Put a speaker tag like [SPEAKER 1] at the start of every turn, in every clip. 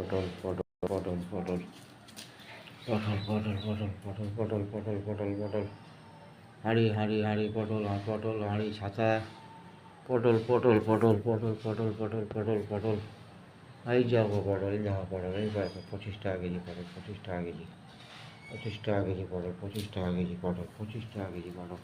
[SPEAKER 1] পটল পটল পটল পটল পটল পটল পটল পটল পটল পটল পটল পটল হাঁড়ি হাঁড়ি হাঁড়ি পটল পটল হাঁড়ি ছাতা পটল পটল পটল পটল পটল পটল পটল পটল এই যাবো পটল এই যাবো পটল এই 25 টাকা কেজি পটল 25 টাকা কেজি 25 টাকা কেজি পটল 25 টাকা কেজি পটল 25 টাকা কেজি পটল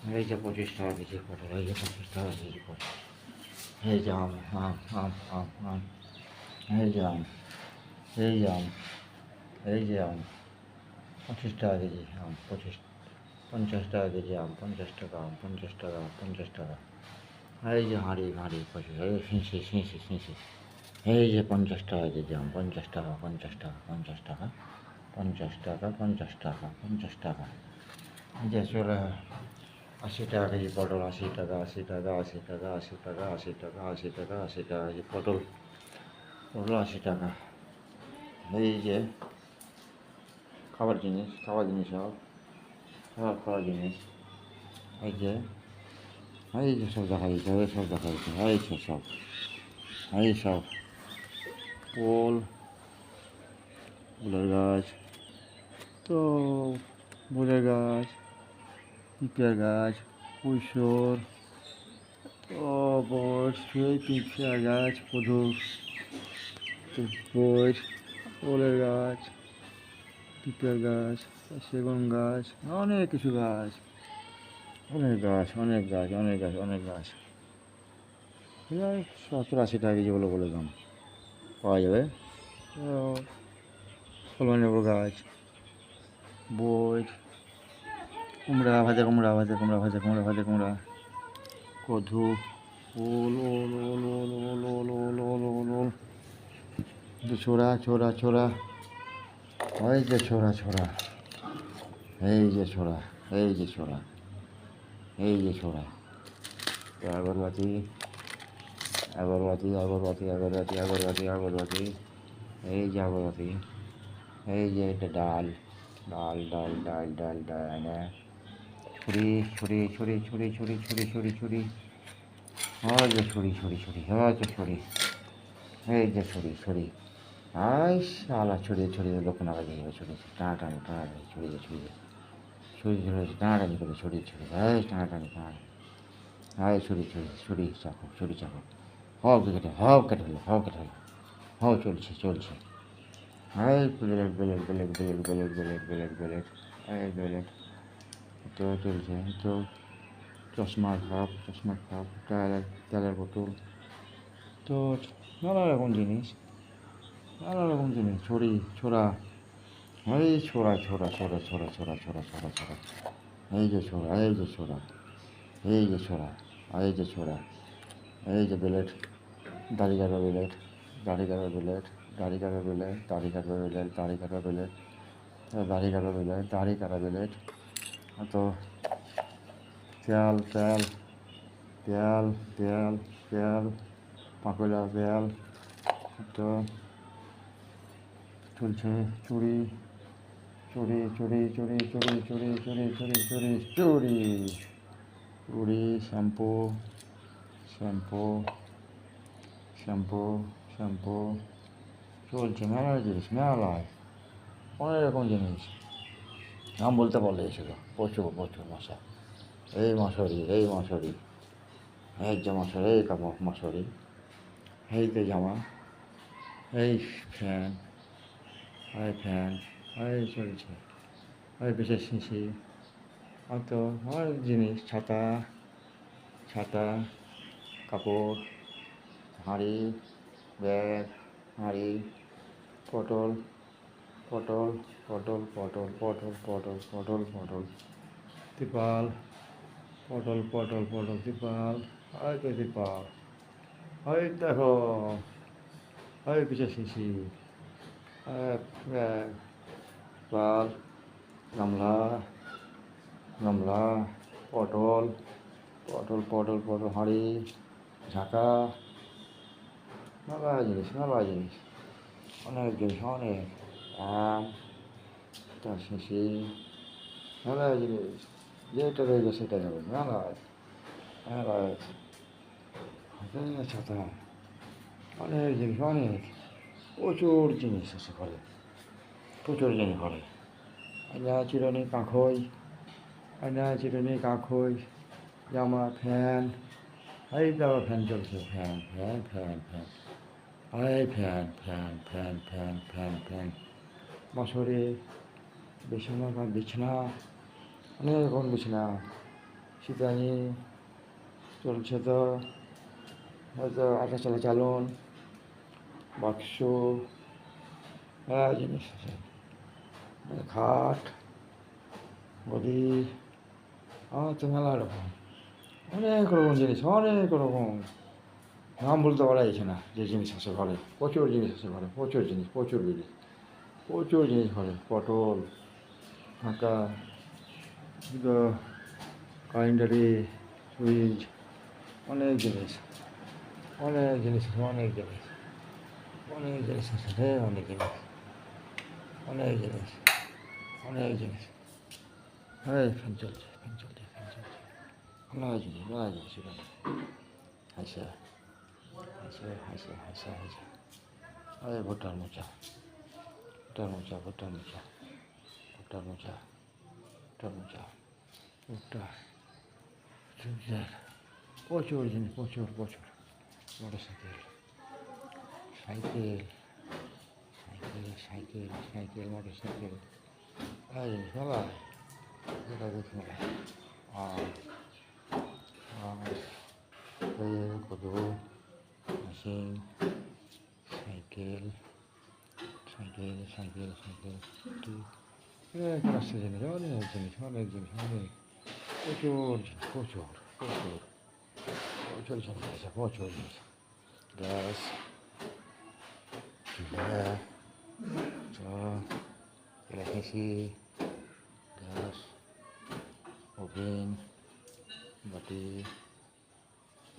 [SPEAKER 1] এই যে 25 টাকা কেজি পটল এই যে 25 টাকা কেজি পটল এই যে আম আম আম আম আম এই যে আম এই যে আম এই যে আম 25 টাকা কেজি আম 50 টাকা কেজি আম 50 টাকা আম 50 টাকা 50 টাকা এই যে হাঁড়ি হাঁড়ি 25 এই শিঁশি এই যে 50 টাকা কেজি আম 50 টাকা 50 টাকা 50 টাকা 50 টাকা 50 টাকা 50 টাকা এই যে চলে 80 টাকা কেজি পটল 80 টাকা 80 টাকা 80 টাকা 80 টাকা 80 টাকা 80 টাকা 80 টাকা কেজি পটল পটল 80 টাকা এই যে খাবার জিনিস সব খাবার জিনিস এই যে সব দেখা দিচ্ছে সব দেখা দিচ্ছে এই সব ফুলের গাছ তো ফুলের গাছ পিঁপড়ের গাছ কৈশোর পিঁপড়ের গাছ ফুলের গাছ পিঁপড়ের গাছ সেগুন গাছ অনেক কিছু গাছ অনেক গাছ 70-80 টাকা কেজি বলে দাম পাওয়া যাবে কলমের গাছ বই কুমড়া ভাজা কুমড়া কদু ওল ছোড়া এই যে ছোড়া আগরবাতি এই যে আগরবাতি এই যে এটা ডাল ছুরি এই যে ছুরি এই যে ছুরি আই শালা ছড়িয়ে লোক না বাজে যাবে ছড়িয়ে টানাটানি ছড়িয়ে টানাটানি করে ছড়িয়ে টানাটানি ছুরি চাকু হব কেটে হলো চলছে এই বেলেট তো চলছে তো চশমার কাপ তেলের বোতল তো নানা রকম জিনিস ছোড়া এই ছোড়া এই যে ছোড়া এই যে বেলেট দাড়ি কাটা বেলেট তো তেল পাকোড়া তেল তো চলছে চুড়ি শ্যাম্পু চলছে মেলা জিনিস অনেক রকম জিনিস নাম বলতে পারলে এসেছিল প্রচুর মশা এই মশারি এই যে মশারি এই মশারি এই যে জামা এই ফ্যান এই চলছে এই বিশেষ শিশি হয়তো অনেক জিনিস ছাতা কাপড় হাঁড়ি ব্যাগ পটল ত্রিপাল ত্রিপাল ওই দেখো ওই বিশেষ শিশি পাল গামলা পটল হাঁড়ি ঝাঁকা মেলা জিনিস অনেক আম তার শিশি মেলা জিনিস যেটা রয়েছে সেটা হবে মেলা ছাতা অনেক জিনিস প্রচুর জিনিস আছে ঘরে, প্রচুর জিনিস ঘরে। আয়না, চিরুনি, কাঁখই, আয়না, চিরুনি, কাঁখই, জামা, ফ্যান। এই তো আবার ফ্যান চলছে, ফ্যান ফ্যান ফ্যান ফ্যান, এই fan fan fan fan fan fan, মশারি, বিছানা, বিছানা, অনেক রকম বিছানা, শীতানি চলছে তো, হয়তো আটা চালা চালন, বাক্স, জিনিস আছে, খাট, গদি, আমার তো মেলা রকম, অনেক রকম জিনিস, অনেক রকম নাম বলতে পারা যাচ্ছে না যে জিনিস আছে ঘরে। প্রচুর জিনিস আছে ঘরে, প্রচুর জিনিস, প্রচুর জিনিস, প্রচুর জিনিস ঘরে। পটল, ফাঁকা, কারেন্টারি, সুইচ, অনেক জিনিস, অনেক জিনিস আছে, অনেক জিনিস, অনেক জিনিস আছে রে, অনেক জিনিস, অনেক জিনিস, অনেক জিনিস। হ্যাঁ, ফ্যান চলছে, ফ্যান চলছে, ফ্যান চলছে, মেলা জিনিস, মেলা জিনিস এখানে। হাসা, হাসা, হাসা, হাসা, হাসা, আরে ভুট্টার মোচা, ভুট্টার মোচা, ভুট্টার মোচা, ভুট্টার মোচা, ভুট্টার মোচা, ভুট্টা, প্রচুর জিনিস, প্রচুর প্রচুর। Motorcycle, cycle, cycle, cycle, cycle, motorcycle, আর জিনিস মেলা, এটা দেখি মেলা। আর কত machine, cycle, cycle, cycle, cycle, অনেক রাস্তা জিনিস, অনেক জিনিস, অনেক জিনিস, অনেক, প্রচুর জিনিস, প্রচুর প্রচুর প্রচুর জিনিস আছে, প্রচুর জিনিস। গ্যাস, চুলা, চা, এলাকাশি, গ্যাস, ওভেন, বাটি,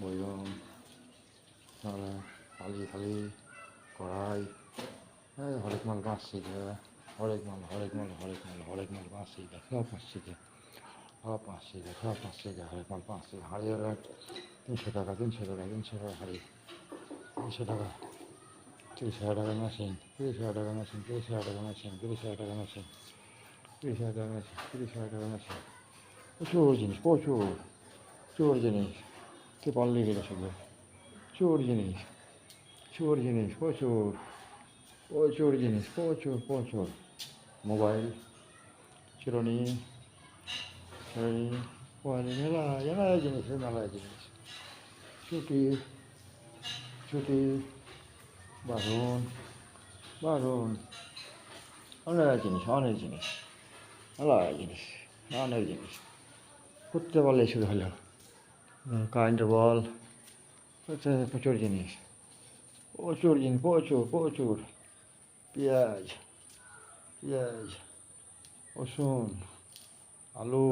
[SPEAKER 1] বয়ম, থালা, থালি থালি, কড়াই, হরেক মাল বাঁচছে, হরেক মাল, হরেক মাল, হরেক মাল, হরেক মাল বাঁচছে, সব বাঁচছে, সব বাঁচছে, সব বাঁচছে, হরেক মাল বাঁচছে। হাড়ি 300 টাকা, 300 টাকা, 300 টাকা হাড়ি, 300 টাকা, 30,000 টাকা মেশিন, 30,000 টাকা মেশিন, 30,000 টাকা মেশিন, 30,000 টাকা মেশিন, 30,000 টাকা মেশিন, 30,000 টাকা মেশিন। প্রচুর জিনিস, প্রচুর, প্রচুর জিনিস, কে পাল্লি গেল শুধু, প্রচুর জিনিস, প্রচুর জিনিস, প্রচুর, প্রচুর জিনিস, প্রচুর প্রচুর। মোবাইল, চিরুনি, চিরুনি, মোবাইল, মেলা মেলা জিনিস, মেলা জিনিস, ছুটি, ছুটি, বারুন, বারুন, অনেক জিনিস, অনেক জিনিস, মেলা জিনিস, অনেক জিনিস। করতে পারলে শুধু হলো কারেন্টের বল, প্রচুর জিনিস, প্রচুর জিনিস, প্রচুর প্রচুর। পেঁয়াজ, পেঁয়াজ, রসুন, আলু,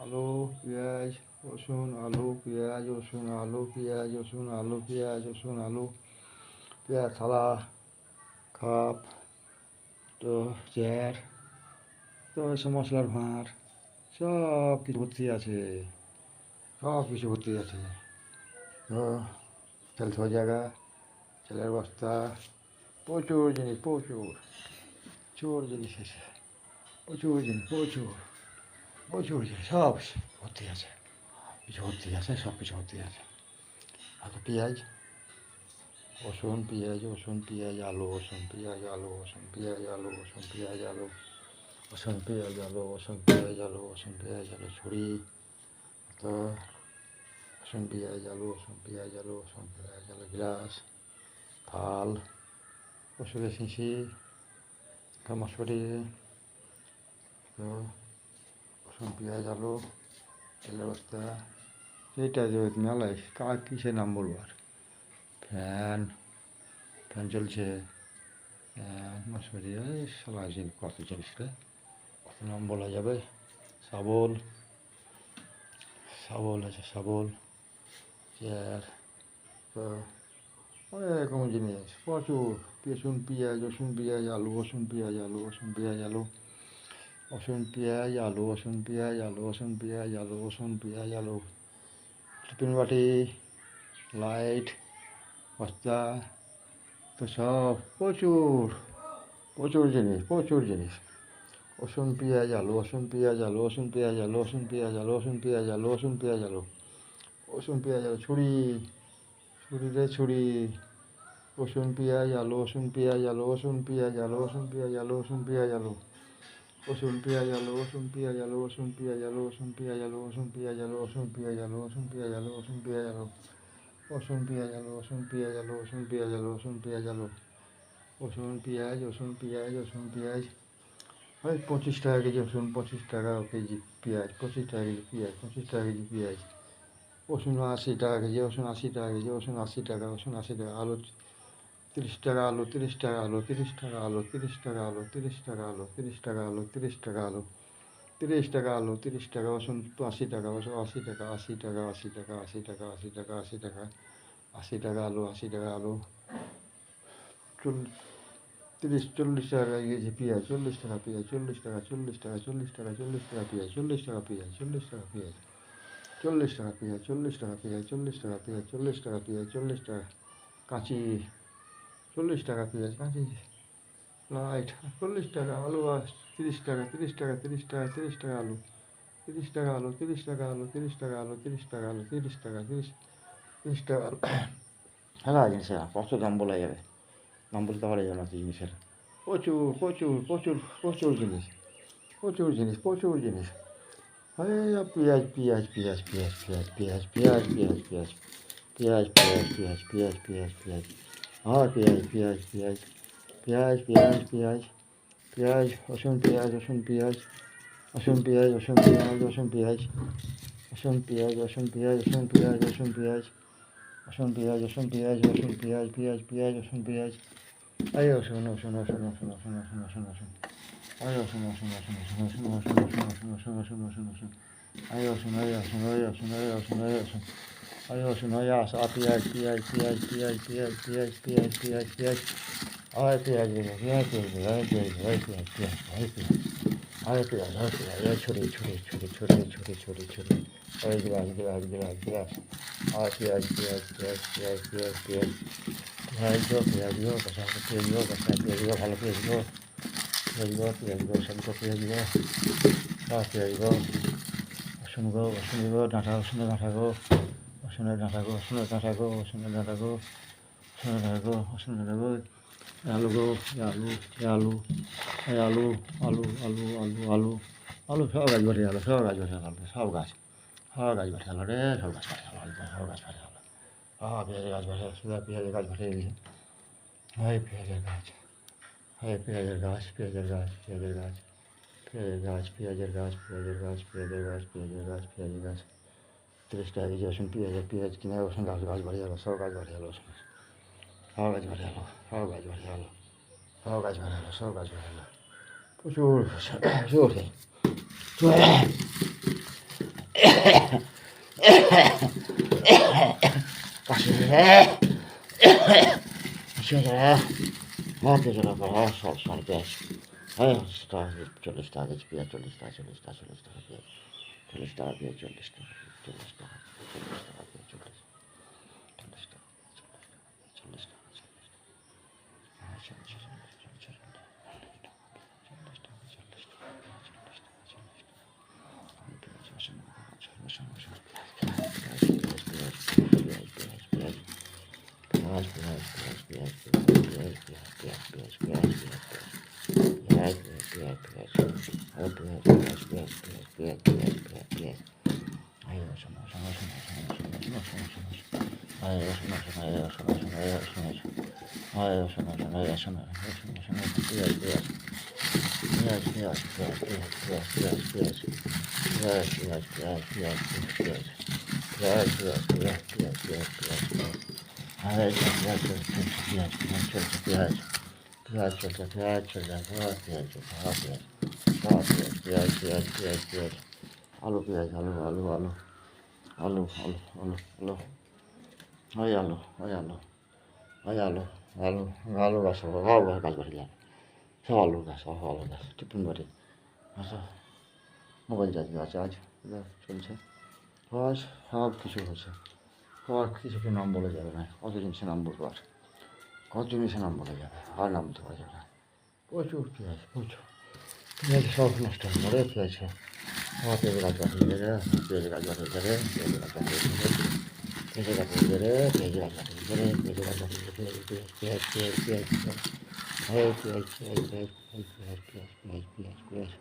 [SPEAKER 1] আলু, পেঁয়াজ, রসুন, আলু, পেঁয়াজ, রসুন, আলু, পেঁয়াজ, রসুন, আলু, পেঁয়াজ, রসুন, আলু, পেঁয়াজ, থালা, কাপ, তো চেয়ার, তো এসব মশলার ভাঁড়, সব কিছু ভর্তি আছে, সব কিছু ভর্তি আছে। তো তেল খাওয়ার জায়গা, তেলের বস্তা, প্রচুর জিনিস, প্রচুর, প্রচুর জিনিস আছে, প্রচুর জিনিস, প্রচুর, প্রচুর জিনিস, সব ভর্তি আছে, কিছু ভর্তি আছে, সব কিছু ভর্তি আছে। আর পেঁয়াজ, রসুন, পেঁয়াজ, রসুন, পেঁয়াজ, আলু, রসুন, পেঁয়াজ, আলু, রসুন, পেঁয়াজ, আলু, রসুন, পেঁয়াজ, আলু, রসুন, পেঁয়াজ, আলু, রসুন, পেঁয়াজ, আলু, রসুন, পেঁয়াজ, আলু, ছুরি, তো রসুন, পেঁয়াজ, আলু, রসুন, পেঁয়াজ, আলু, রসুন, পেঁয়াজ, আলু, গ্লাস, থাল, ওষুধের শিশি, মশারি, তো রসুন, পেঁয়াজ, আলু, তেলের বস্তা, এইটা যে মেলায় কার কিসের নাম বলবো আর। ফ্যান, ফ্যান চলছে, মশারি, সালা কত জিনিস রে, কত নাম বলা যাবে। শাবল, শাবল আছে, শাবল, চেয়ার, তো অনেক রকম জিনিস, প্রচুর। রসুন, পেঁয়াজ, রসুন, পেঁয়াজ, আলু, রসুন, পেঁয়াজ, আলু, রসুন, পেঁয়াজ, আলু, রসুন, পেঁয়াজ, আলু, রসুন, পেঁয়াজ, আলু, রসুন, পেঁয়াজ, আলু, রসুন, পেঁয়াজ, আলু, টিফিন বাটি, লাইট, বস্তা, তো সব প্রচুর প্রচুর জিনিস, প্রচুর জিনিস। রসুন পেঁয়াজ আলু, রসুন পেঁয়াজ আলু, রসুন পেঁয়াজ আলু, রসুন পেঁয়াজ আলু, রসুন পেঁয়াজ আলু, রসুন পেঁয়াজ আলু, রসুন পেঁয়াজ আলু, ছুরি, ছুরিরে ছুরি, রসুন পেঁয়াজ আলু, রসুন পেঁয়াজ আলু, রসুন পেঁয়াজ আলু, রসুন পেঁয়াজ আলু, রসুন পেঁয়াজ আলু, রসুন পেঁয়াজ আলু, রসুন পেঁয়াজ আলু, রসুন পেঁয়াজ আলু, রসুন পেঁয়াজ আলু, রসুন পেঁয়াজ আলু, রসুন পেঁয়াজ আলু, রসুন পেঁয়াজ আলু, রসুন পেঁয়াজ আলু, রসুন পেঁয়াজ আলু, রসুন পেঁয়াজ আলু, রসুন পেঁয়াজ আলু, রসুন পেঁয়াজ আলু, রসুন পেঁয়াজ, রসুন পেঁয়াজ, রসুন পেঁয়াজ, ওই 25 টাকা কেজি রসুন, 25 টাকা কেজি পেঁয়াজ, 25 টাকা কেজি পেঁয়াজ, 25 টাকা কেজি পেঁয়াজ, রসুন 80 টাকা কেজি, রসুন 80 টাকা কেজি, রসুন 80 টাকা, রসুন 80 টাকা, আলু 30 টাকা, আলু 30 টাকা, আলু 30 টাকা, আলু 30 টাকা, আলু 30 টাকা, আলু 30 টাকা, আলু 30 টাকা, আলু 30 টাকা, আলু 30 টাকা, রসুন 80 টাকা, রসুন 80 টাকা, 80 টাকা, 80 টাকা, 80 টাকা, 80 টাকা, 80 টাকা, 80 টাকা, আলু 80 টাকা, আলু 40 টাকা কেজি পেঁয়াজ, 40 টাকা পেঁয়াজ, 40 টাকা, 40 টাকা, 40 টাকা, 40 টাকা পেঁয়াজ, 40 টাকা পেঁয়াজ, 40 টাকা পেঁয়াজ, 40 টাকা পেঁয়াজ, 40 টাকা পেঁয়াজ, 40 টাকা পেঁয়াজ, 40 টাকা পেঁয়াজ, 40 টাকা কাঁচি, 40 টাকা পেঁয়াজ কাঁচি, লাইট 40 টাকা, আলু 30 টাকা, 30 টাকা, 30 টাকা, 30 টাকা, আলু 30 টাকা, আলু 30 টাকা, আলু 30 টাকা, আলু 30 টাকা, আলু 30 টাকা, 30 টাকা আলু। হ্যাঁ জিনিসের কত দাম বলা যাবে, দাম বলতে পারা যাবে না জিনিসের, প্রচুর প্রচুর প্রচুর প্রচুর জিনিস, প্রচুর জিনিস, প্রচুর জিনিস। আরে পেঁয়াজ পেঁয়াজ পেঁয়াজ পেঁয়াজ পেঁয়াজ পেঁয়াজ পেঁয়াজ পেঁয়াজ পেঁয়াজ পেঁয়াজ পেঁয়াজ পেঁয়াজ পেঁয়াজ পেঁয়াজ আর পেঁয়াজ পেঁয়াজ পেঁয়াজ পেঁয়াজ পেঁয়াজ পেঁয়াজ পেঁয়াজ রসুন পেঁয়াজ রসুন পেঁয়াজ রসুন পেঁয়াজ রসুন পেঁয়াজ রসুন পেঁয়াজ রসুন পেঁয়াজ রসুন পেঁয়াজ রসুন পেঁয়াজ রসুন পেঁয়াজ রসুন পেঁয়াজ রসুন পেঁয়াজ রসুন পেঁয়াজ পেঁয়াজ পেঁয়াজ রসুন পেঁয়াজ আরে রসুন রসুন রসুন রসুন রসুন রসুন রসুন রসুন আরে রসুন রসুন রসুন রসুন রসুন রসুন রসুন রসুন রসুন রসুন রসুন আরে রসুন আরে রসুন আরে রসুন আরে রসুন আরে রসুন আরে রসুন আরে পেঁয়াজ পেঁয়াজ পেঁয়াজ পেঁয়াজ পেঁয়াজ পেঁয়াজ পেঁয়াজ পেঁয়াজ পেঁয়াজ আরে পেঁয়াজ পেঁয়াজ পেঁয়াজ পেঁয়াজ আরে পেঁয়াজ পেঁয়াজ আরে পেঁয়াজ আরে পেঁয়াজ আরে পেঁয়াজ আরে ছড়ি ছড়ি ছড়ি ছড়ি ছড়ি ছড়ি ছড়ি আরে গ্লাস গ্লাস গ্লাস গ্লাস আর পেঁয়াজ পেঁয়াজ পেঁয়াজ পেঁয়াজ পেঁয়াজ পেঁয়াজ পেঁয়াজ গো কষা পেঁয়াজ গো কষা পেঁয়াজ গো ভালো পেঁয়াজ গো পেঁয়াজ গো সবকো পেঁয়াজ গো আর পেঁয়াজ গো রসুন গো ডাঁটা রসুনের ডাঁটা গো রসুনের ডাঁটা গো রসুনের ডাঁটা গো রসুনের ডাঁটা গো রসুনের ডাঁটা গো রসুনের ডাঁটা গো আলু গো আলু আলু আলু আলু আলু আলু আলু আলু সব গাছ ভরে গেলো সব গাছ ভরে গেলো সব গাছ ভরে গেলো রে সব গাছ ভরে গেলো সব গাছ ভরে গেলো পেঁয়াজের গাছ ভরে শুধু পেঁয়াজের গাছ ভরে গেছে হাই পেঁয়াজের গাছ হাই পেঁয়াজের গাছ পেঁয়াজের গাছ পেঁয়াজের গাছ পেঁয়াজের গাছ পেঁয়াজের গাছ পেঁয়াজের গাছ পেঁয়াজের গাছ পেঁয়াজের গাছ পেঁয়াজের গাছ 30 টাকা কেজি রসুন পেঁয়াজ কিনে রসুন গাছ ভরে গেলো সব গাছ ভরে গেলো রসুন সব গাছ ভরে গেলো সব গাছ ভরে গেলো সব গাছ ভরে গেলো সব গাছ ভরে গেলো প্রচুর প্রচুর কাশি সব সাড়ে পেঁয়াজ হ্যাঁ 40 টাকা কেজি পেঁয়াজ 40 টাকা 40 টাকা 40 টাকা পেঁয়াজ 40 টাকা পেঁয়াজ 40 টাকা 40 টাকা 40 টাকা পেঁয়াজ আলু পেঁয়াজ আলু আলু আলু আলু আলু আলু আলু ওই আলু ওই আলু ওই আলু আলু আলু গাছ সব গাছ বাড়ি সব আলু গাছ সব আলু গাছ টিফিন বাড়ি আচ্ছা মোবাইল চার্জ আছে আজ চলছে আজ সব কিছু হচ্ছে আর কিছুকে নাম বলা যাবে না কত জিনিসের নাম বলবো আর কন্টিনিউশন পড়ে যাবে, আর নামতে পারবে না। প্রচুর পেঁয়াজ, প্রচুর পেঁয়াজ, সব নষ্ট হয়ে পড়ে পেঁয়াজ। আমার পেঁয়াজ গাছ বাড়িয়ে দেবে, পেঁয়াজ গাছ বাড়িয়ে দেবে, পেঁয়াজ গাছ বাড়িয়ে দেবে, পেঁয়াজ গাছ বাড়িয়ে দেবে, পেঁয়াজ গাছ বাড়িয়ে দেবে, পেঁয়াজ গাছ বাড়িয়ে দেবে, পেঁয়াজ পেঁয়াজ পেঁয়াজ পেঁয়াজ পেঁয়াজ পেঁয়াজ পেঁয়াজ পেঁয়াজ পেঁয়াজ পেঁয়াজ পেঁয়াজ পেঁয়াজ পেঁয়াজ পেঁয়াজ